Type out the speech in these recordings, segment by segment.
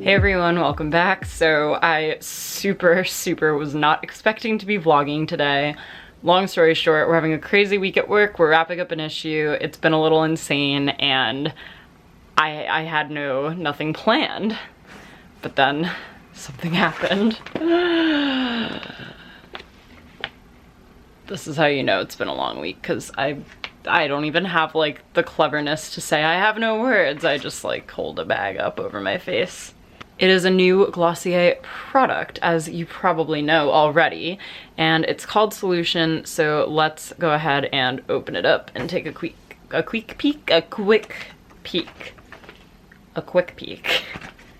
Hey everyone, welcome back. So I super was not expecting to be vlogging today. Long story short, we're having a crazy week at work. We're wrapping up an issue. It's been a little insane and I had nothing planned. But then something happened. This is how you know it's been a long week, because I don't even have like the cleverness to say I have no words. I just like hold a bag up over my face. It is a new Glossier product, as you probably know already, and it's called Solution, so let's go ahead and open it up and take a quick peek.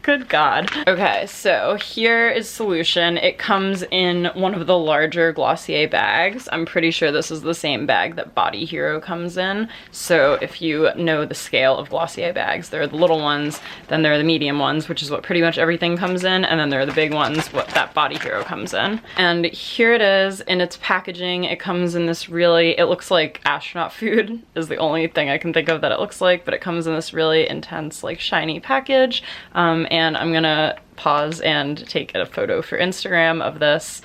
Good God. Okay, so here is Solution. It comes in one of the larger Glossier bags. I'm pretty sure this is the same bag that Body Hero comes in. So if you know the scale of Glossier bags, there are the little ones, then there are the medium ones, which is what pretty much everything comes in, and then there are the big ones, what that Body Hero comes in. And here it is in its packaging. It comes in this really, it looks like astronaut food is the only thing I can think of that it looks like, but it comes in this really intense, like shiny package. And I'm gonna pause and take a photo for Instagram of this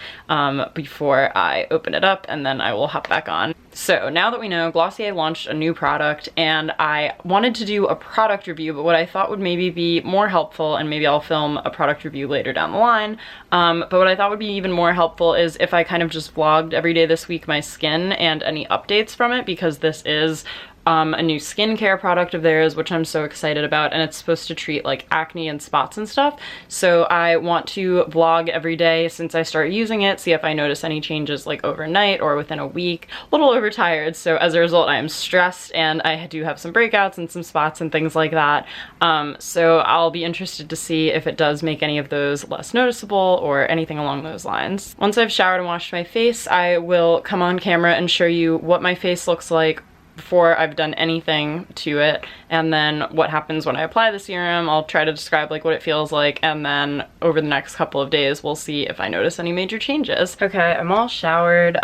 before I open it up, and then I will hop back on. So now that we know, Glossier launched a new product, and I wanted to do a product review, but what I thought would maybe be more helpful, and maybe I'll film a product review later down the line, but what I thought would be even more helpful is if I kind of just vlogged every day this week my skin and any updates from it, because this is a new skincare product of theirs, which I'm so excited about, and it's supposed to treat like acne and spots and stuff. So I want to vlog every day since I started using it, see if I notice any changes like overnight or within a week. A little overtired, so as a result I am stressed, and I do have some breakouts and some spots and things like that. So I'll be interested to see if it does make any of those less noticeable or anything along those lines. Once I've showered and washed my face, I will come on camera and show you what my face looks like before I've done anything to it, and then what happens when I apply the serum. I'll try to describe like what it feels like, and then over the next couple of days we'll see if I notice any major changes. Okay, I'm all showered.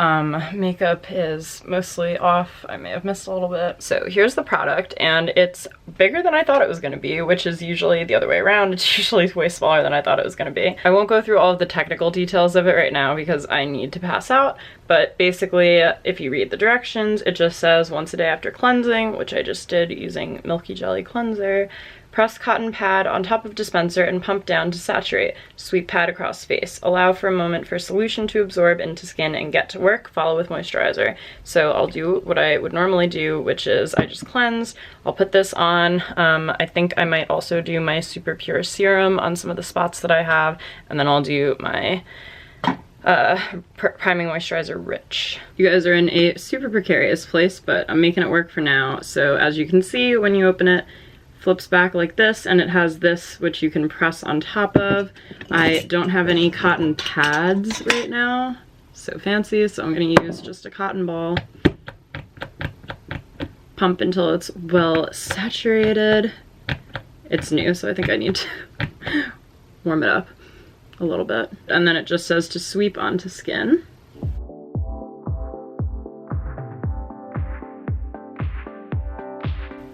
Makeup is mostly off. I may have missed a little bit. So here's the product, and it's bigger than I thought it was gonna be, which is usually the other way around. It's usually way smaller than I thought it was gonna be. I won't go through all of the technical details of it right now because I need to pass out, but basically if you read the directions, it just says once a day after cleansing, which I just did using Milky Jelly Cleanser. Press cotton pad on top of dispenser and pump down to saturate. Sweep pad across face. Allow for a moment for solution to absorb into skin and get to work. Follow with moisturizer. So I'll do what I would normally do, which is I just cleanse. I'll put this on. I think I might also do my super pure serum on some of the spots that I have, and then I'll do my priming moisturizer Rich. You guys are in a super precarious place, but I'm making it work for now. So as you can see, when you open it, flips back like this, and it has this which you can press on top of. I don't have any cotton pads right now, so fancy, so I'm gonna use just a cotton ball. Pump until it's well saturated. It's new, so I think I need to warm it up a little bit. And then it just says to sweep onto skin.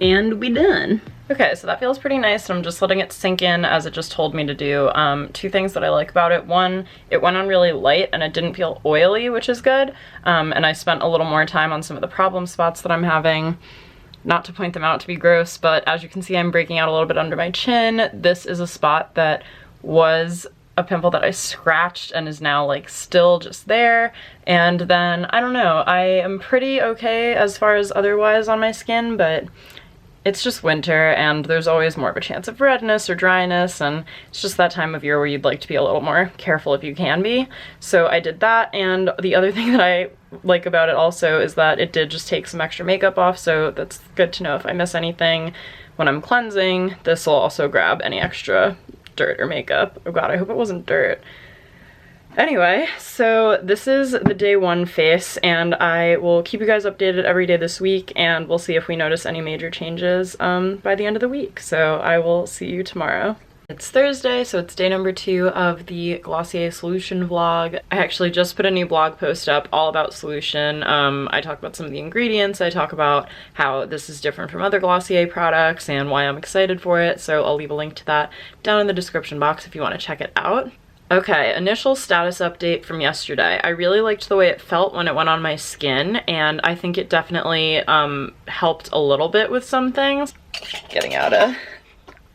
And we done. Okay, so that feels pretty nice, and I'm just letting it sink in as it just told me to do. Two things that I like about it. One, it went on really light and it didn't feel oily, which is good. And I spent a little more time on some of the problem spots that I'm having. Not to point them out to be gross, but as you can see, I'm breaking out a little bit under my chin. This is a spot that was a pimple that I scratched and is now like still just there. And then I don't know, I am pretty okay as far as otherwise on my skin, but it's just winter and there's always more of a chance of redness or dryness, and it's just that time of year where you'd like to be a little more careful if you can be. So I did that, and the other thing that I like about it also is that it did just take some extra makeup off, so that's good to know if I miss anything when I'm cleansing. This will also grab any extra dirt or makeup. Oh god, I hope it wasn't dirt. Anyway, so this is the day one face, and I will keep you guys updated every day this week, and we'll see if we notice any major changes by the end of the week. So I will see you tomorrow. It's Thursday, so it's day number 2 of the Glossier Solution vlog. I actually just put a new blog post up all about Solution. I talk about some of the ingredients, I talk about how this is different from other Glossier products and why I'm excited for it, so I'll leave a link to that down in the description box if you want to check it out. Okay, initial status update from yesterday. I really liked the way it felt when it went on my skin, and I think it definitely helped a little bit with some things.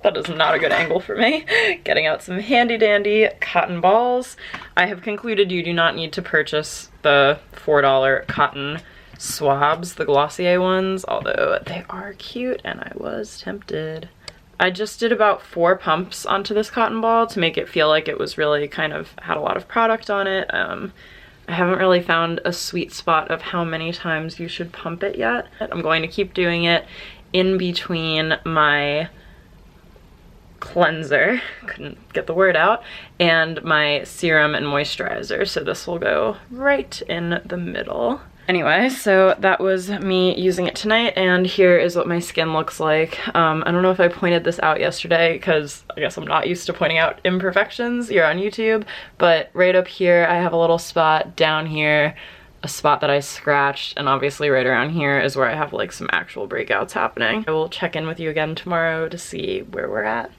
That is not a good angle for me. Getting out some handy dandy cotton balls. I have concluded you do not need to purchase the $4 cotton swabs, the Glossier ones, although they are cute and I was tempted. I just did about 4 pumps onto this cotton ball to make it feel like it was really kind of had a lot of product on it. I haven't really found a sweet spot of how many times you should pump it yet. I'm going to keep doing it in between my cleanser, couldn't get the word out, and my serum and moisturizer, so this will go right in the middle. Anyway, so that was me using it tonight, and here is what my skin looks like. I don't know if I pointed this out yesterday because I guess I'm not used to pointing out imperfections here on YouTube, but right up here I have a little spot, down here a spot that I scratched, and obviously right around here is where I have like some actual breakouts happening. I will check in with you again tomorrow to see where we're at.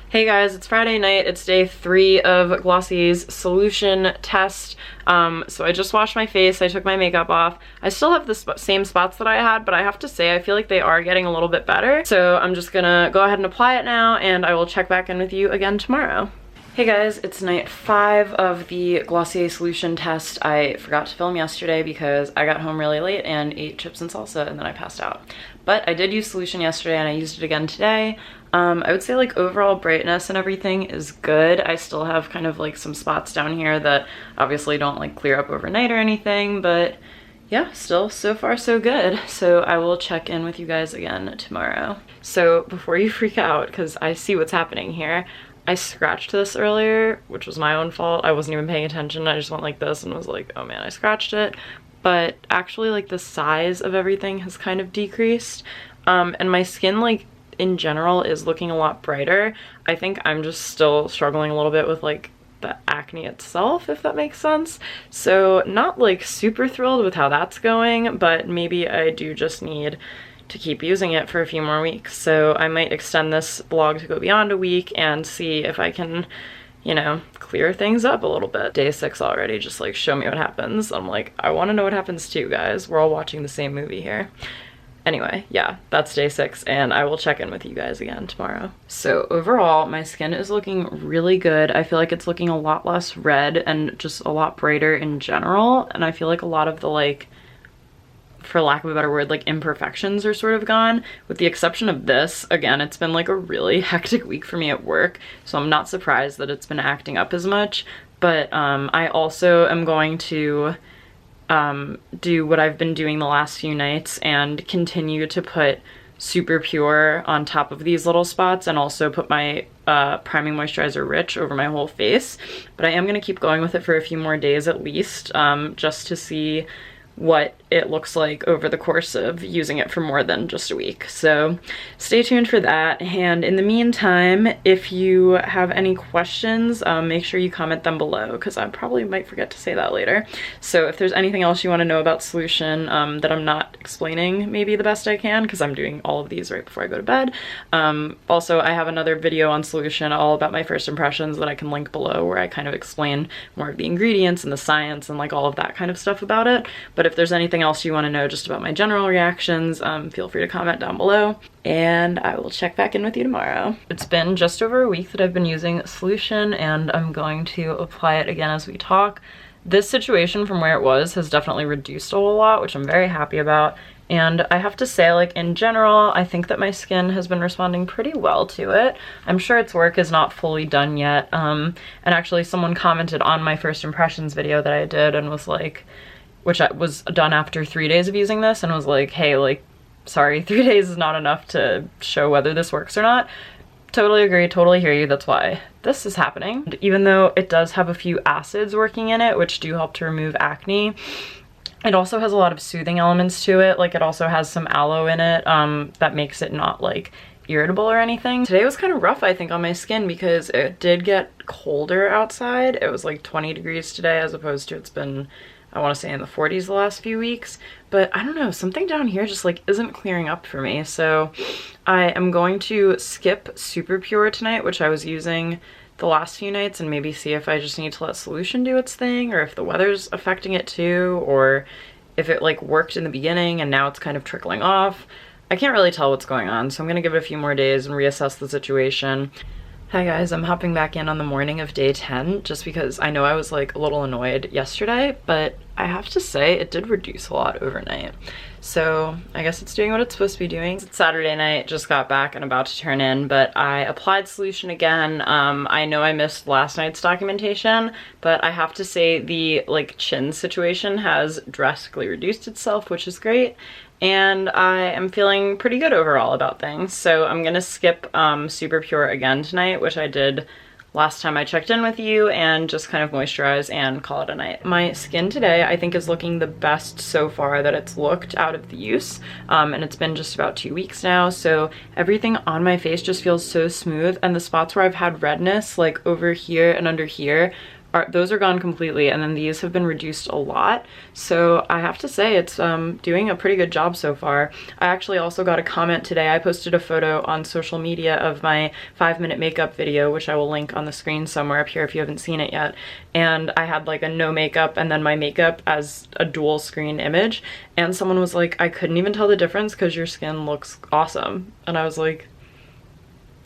Hey guys, it's Friday night. It's day 3 of Glossier's Solution test. So I just washed my face, I took my makeup off. I still have the same spots that I had, but I have to say I feel like they are getting a little bit better. So I'm just gonna go ahead and apply it now, and I will check back in with you again tomorrow. Hey guys, it's night 5 of the Glossier Solution test. I forgot to film yesterday because I got home really late and ate chips and salsa and then I passed out. But I did use Solution yesterday and I used it again today. I would say like overall brightness and everything is good. I still have kind of like some spots down here that obviously don't like clear up overnight or anything, but yeah, still so far so good. So I will check in with you guys again tomorrow. So before you freak out, because I see what's happening here, I scratched this earlier, which was my own fault. I wasn't even paying attention. I just went like this and was like, oh man, I scratched it. But actually like the size of everything has kind of decreased. And my skin like in general is looking a lot brighter. I think I'm just still struggling a little bit with like the acne itself, if that makes sense. So not like super thrilled with how that's going, but maybe I do just need to keep using it for a few more weeks. So I might extend this blog to go beyond a week and see if I can, you know, clear things up a little bit. Day 6 already, just like show me what happens. I'm like, I want to know what happens too, guys. We're all watching the same movie here. Anyway, yeah, that's day 6 and I will check in with you guys again tomorrow. So overall, my skin is looking really good. I feel like it's looking a lot less red and just a lot brighter in general. And I feel like a lot of the like, for lack of a better word, like imperfections are sort of gone, with the exception of this. Again, it's been like a really hectic week for me at work, so I'm not surprised that it's been acting up as much. But I also am going to do what I've been doing the last few nights and continue to put Super Pure on top of these little spots, and also put my priming moisturizer Rich over my whole face. But I am going to keep going with it for a few more days at least, just to see what it looks like over the course of using it for more than just a week. So stay tuned for that. And in the meantime, if you have any questions, make sure you comment them below, because I probably might forget to say that later. So if there's anything else you want to know about Solution that I'm not explaining maybe the best I can, because I'm doing all of these right before I go to bed. Also, I have another video on Solution all about my first impressions that I can link below, where I kind of explain more of the ingredients and the science and like all of that kind of stuff about it. But if there's anything else you want to know just about my general reactions, feel free to comment down below, and I will check back in with you tomorrow. It's been just over a week that I've been using Solution, and I'm going to apply it again as we talk. This situation from where it was has definitely reduced a whole lot, which I'm very happy about. And I have to say, like, in general, I think that my skin has been responding pretty well to it. I'm sure its work is not fully done yet. And actually someone commented on my first impressions video that I did and was like, which was done after 3 days of using this, and was like, hey, like, sorry, 3 days is not enough to show whether this works or not. Totally agree, totally hear you, that's why this is happening. And even though it does have a few acids working in it, which do help to remove acne, It also has a lot of soothing elements to it. Like, it also has some aloe in it that makes it not like irritable or anything. Today was kind of rough, I think, on my skin because it did get colder outside. It was like 20 degrees today as opposed to it's been, I want to say, in the 40s the last few weeks. But I don't know, something down here just like isn't clearing up for me. So I am going to skip Super Pure tonight, which I was using the last few nights, and maybe see if I just need to let solution do its thing, or if the weather's affecting it too, or if it like worked in the beginning and now it's kind of trickling off. I can't really tell what's going on, so I'm gonna give it a few more days and reassess the situation. Hi guys, I'm hopping back in on the morning of day 10 just because I know I was like a little annoyed yesterday, but I have to say it did reduce a lot overnight. So I guess it's doing what it's supposed to be doing. It's Saturday night, just got back and about to turn in, but I applied solution again. I know I missed last night's documentation, but I have to say the like chin situation has drastically reduced itself, which is great. And I am feeling pretty good overall about things. So I'm gonna skip Super Pure again tonight, which I did last time I checked in with you, and just kind of moisturize and call it a night. My skin today I think is looking the best so far that it's looked out of the use, and it's been just about 2 weeks now, so everything on my face just feels so smooth, and the spots where I've had redness like over here and under here, those are gone completely, and then these have been reduced a lot. So I have to say it's doing a pretty good job so far. I actually also got a comment today. I posted a photo on social media of my 5-minute makeup video, which I will link on the screen somewhere up here if you haven't seen it yet. And I had like a no makeup and then my makeup as a dual screen image. And someone was like, I couldn't even tell the difference because your skin looks awesome. And I was like,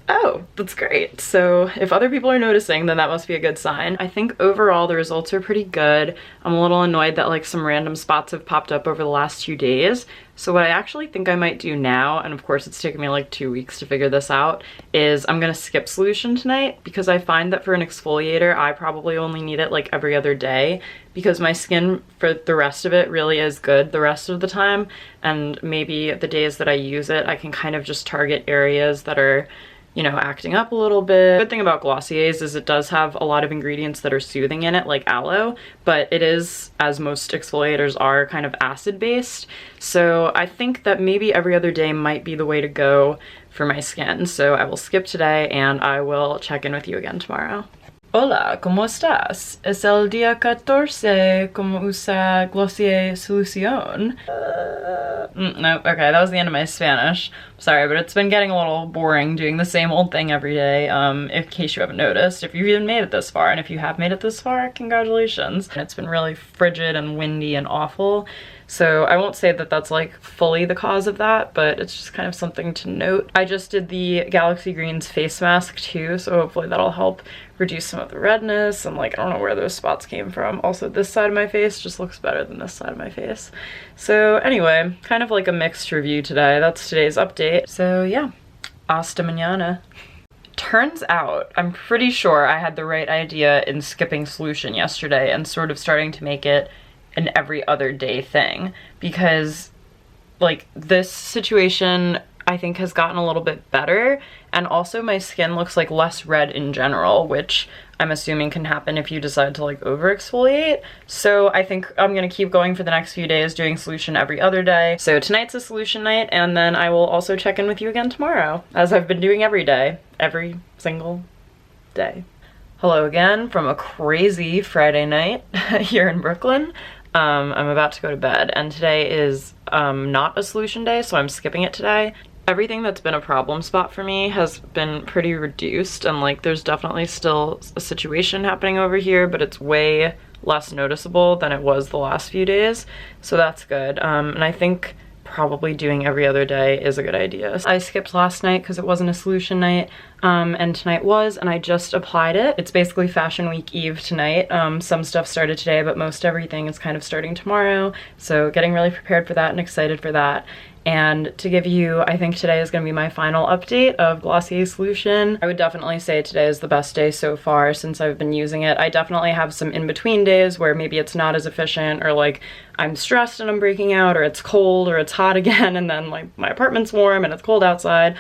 oh, that's great. So if other people are noticing, then that must be a good sign. I think overall the results are pretty good. I'm a little annoyed that like some random spots have popped up over the last 2 days. So what I actually think I might do now, and of course it's taken me like 2 weeks to figure this out, is I'm gonna skip solution tonight because I find that for an exfoliator, I probably only need it like every other day because my skin for the rest of it really is good the rest of the time. And maybe the days that I use it, I can kind of just target areas that are, you know, acting up a little bit. Good thing about Glossier's is it does have a lot of ingredients that are soothing in it, like aloe, but it is, as most exfoliators are, kind of acid based. So I think that maybe every other day might be the way to go for my skin. So I will skip today and I will check in with you again tomorrow. Hola, ¿cómo estás? Es el día 14, ¿cómo usa Glossier solución? Nope, okay, that was the end of my Spanish. Sorry, but it's been getting a little boring doing the same old thing every day, in case you haven't noticed. If you've even made it this far, and if you have made it this far, congratulations. It's been really frigid and windy and awful, so I won't say that that's like fully the cause of that, but it's just kind of something to note. I just did the Galaxy Greens face mask too, so hopefully that'll help reduce some of the redness, and like I don't know where those spots came from. Also, this side of my face just looks better than this side of my face. So anyway, kind of like a mixed review today. That's today's update. So yeah, hasta mañana. Turns out, I'm pretty sure I had the right idea in skipping solution yesterday and sort of starting to make it an every other day thing, because like this situation I think has gotten a little bit better, and also my skin looks like less red in general, which I'm assuming can happen if you decide to like over exfoliate. So I think I'm gonna keep going for the next few days doing solution every other day. So tonight's a solution night, and then I will also check in with you again tomorrow, as I've been doing every day, every single day. Hello again from a crazy Friday night here in Brooklyn. I'm about to go to bed, and today is not a solution day, so I'm skipping it today. Everything that's been a problem spot for me has been pretty reduced, and like there's definitely still a situation happening over here, but it's way less noticeable than it was the last few days, so that's good. And I think probably doing every other day is a good idea. I skipped last night because it wasn't a solution night, and tonight was, and I just applied it. It's basically Fashion Week Eve tonight. Some stuff started today, but most everything is kind of starting tomorrow, so getting really prepared for that and excited for that. And to give you, I think today is going to be my final update of Glossier solution. I would definitely say today is the best day so far since I've been using it. I definitely have some in-between days where maybe it's not as efficient, or like I'm stressed and I'm breaking out, or it's cold or it's hot again, and then like my apartment's warm and it's cold outside.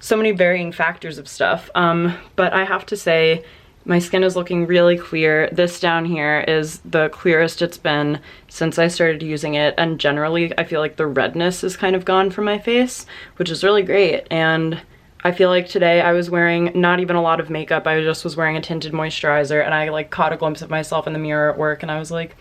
So many varying factors of stuff. But I have to say My skin is looking really clear. This down here is the clearest it's been since I started using it, and generally I feel like the redness is kind of gone from my face, which is really great. And I feel like today I was wearing not even a lot of makeup. I just was wearing a tinted moisturizer, and I like caught a glimpse of myself in the mirror at work and I was like,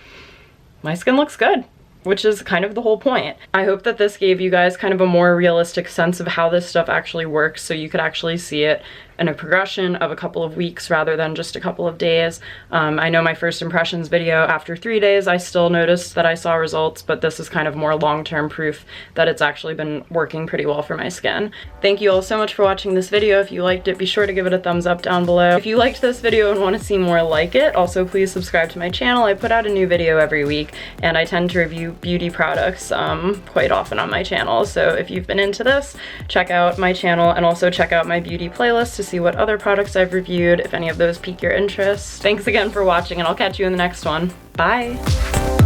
my skin looks good, which is kind of the whole point. I hope that this gave you guys kind of a more realistic sense of how this stuff actually works, so you could actually see it in a progression of a couple of weeks rather than just a couple of days. I know my first impressions video, after 3 days, I still noticed that I saw results, but this is kind of more long-term proof that it's actually been working pretty well for my skin. Thank you all so much for watching this video. If you liked it, be sure to give it a thumbs up down below. If you liked this video and want to see more like it, also please subscribe to my channel. I put out a new video every week, and I tend to review beauty products quite often on my channel. So if you've been into this, check out my channel and also check out my beauty playlist to see what other products I've reviewed, if any of those pique your interest. Thanks again for watching, and I'll catch you in the next one. Bye!